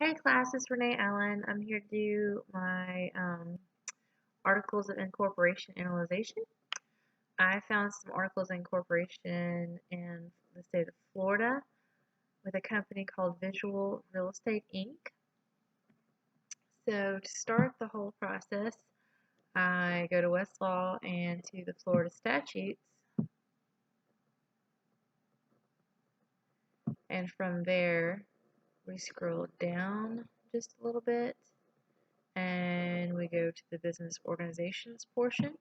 Hey class, it's Renee Allen. I'm here to do my articles of incorporation analyzation. I found some articles of incorporation in the state of Florida with a company called Visual Real Estate Inc. So to start the whole process, I go to Westlaw and to the Florida statutes, and from there we scroll down just a little bit and we go to the business organizations portion.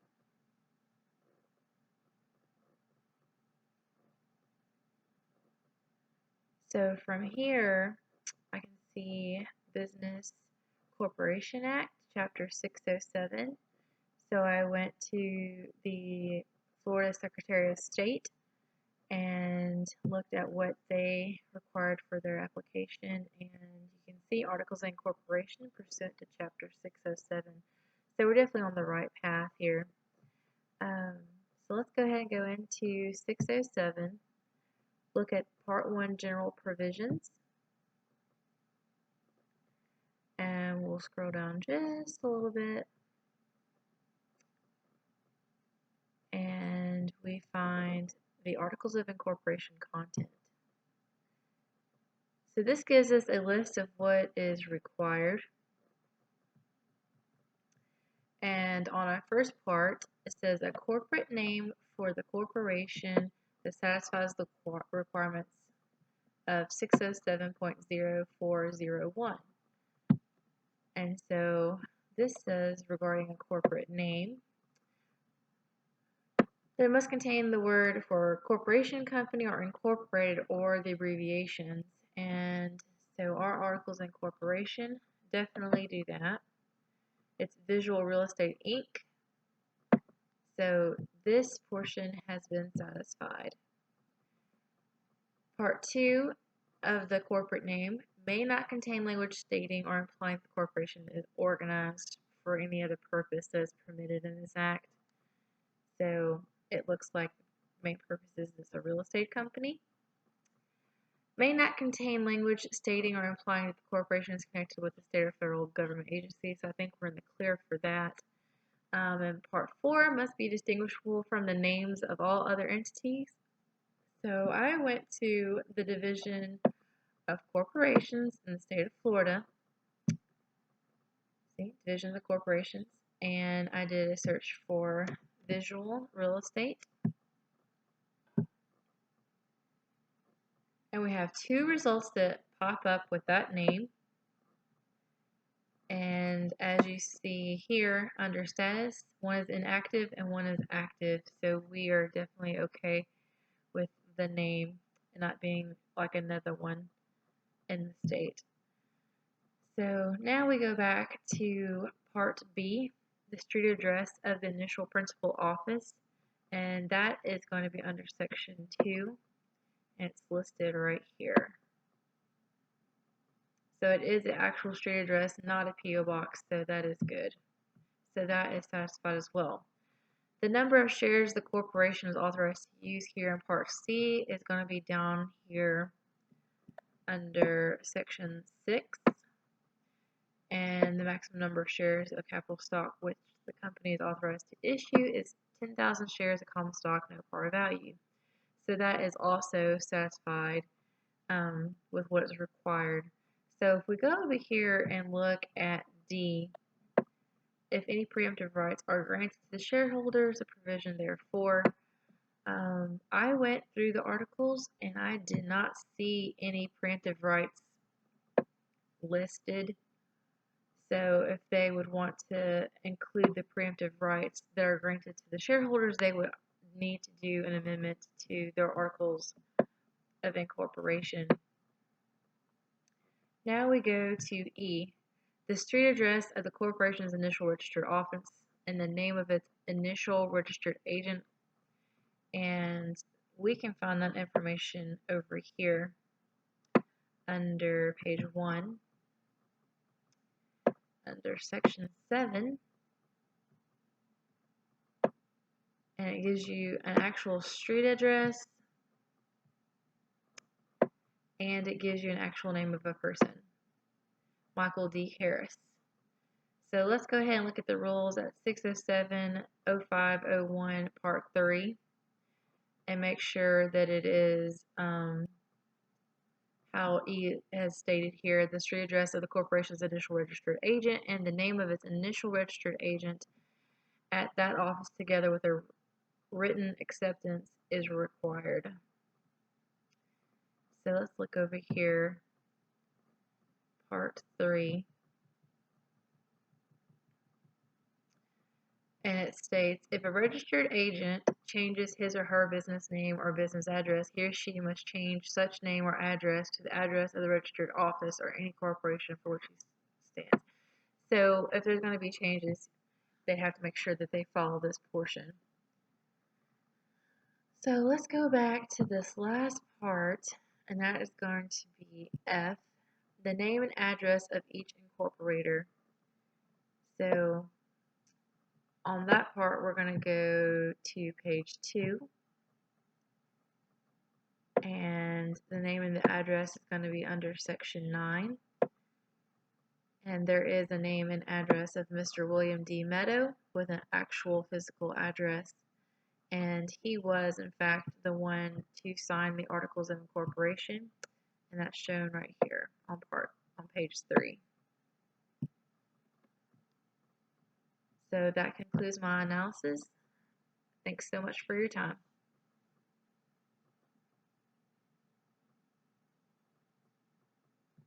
So from here, I can see Business Corporation Act, Chapter 607. So I went to the Florida Secretary of State and looked at what they required for their application, and you can see Articles of Incorporation pursuant to Chapter 607. So we're definitely on the right path here. So let's go ahead and go into 607. Look at Part 1 General Provisions, and we'll scroll down just a little bit, and we find the Articles of Incorporation content. So this gives us a list of what is required, and on our first part it says a corporate name for the corporation that satisfies the requirements of 607.0401. And so this says regarding a corporate name that it must contain the word for corporation, company, or incorporated, or the abbreviations. And so our articles of incorporation definitely do that. It's Visual Real Estate Inc. So this portion has been satisfied. Part 2 of the corporate name may not contain language stating or implying the corporation is organized for any other purpose that is permitted in this act. So it looks like the main purpose is a real estate company. May not contain language stating or implying that the corporation is connected with the state or federal government agency. So I think we're in the clear for that. And Part 4 must be distinguishable from the names of all other entities. So I went to the Division of Corporations in the state of Florida. See, Division of Corporations. And I did a search for Visual Real Estate. And we have two results that pop up with that name. And as you see here under status, one is inactive and one is active. So we are definitely okay with the name not being like another one in the state. So now we go back to Part B, the street address of the initial principal office, and that is going to be under Section 2, and it's listed right here. So it is the actual street address, not a P.O. box, so that is good. So that is satisfied as well. The number of shares the corporation is authorized to use here in Part C is going to be down here under Section 6. And the maximum number of shares of capital stock which the company is authorized to issue is 10,000 shares of common stock, no par value. So that is also satisfied with what is required. So if we go over here and look at D, if any preemptive rights are granted to the shareholders, the provision therefore. I went through the articles and I did not see any preemptive rights listed. So if they would want to include the preemptive rights that are granted to the shareholders, they would need to do an amendment to their articles of incorporation. Now we go to E, the street address of the corporation's initial registered office and the name of its initial registered agent. And we can find that information over here under page 1. Under Section 7, and it gives you an actual street address and it gives you an actual name of a person. Michael D. Harris. So let's go ahead and look at the rules at 607-0501 Part 3 and make sure that it is how he has stated here, the street address of the corporation's initial registered agent and the name of its initial registered agent at that office together with a written acceptance is required. So let's look over here, Part 3. And it states, if a registered agent changes his or her business name or business address, he or she must change such name or address to the address of the registered office or any corporation for which he stands. So if there's going to be changes, they have to make sure that they follow this portion. So let's go back to this last part, and that is going to be F, the name and address of each incorporator. So on that part, we're going to go to page 2, and the name and the address is going to be under section 9. And there is a name and address of Mr. William D. Meadow with an actual physical address. And he was, in fact, the one to sign the Articles of Incorporation, and that's shown right here on page 3. So that concludes my analysis. Thanks so much for your time.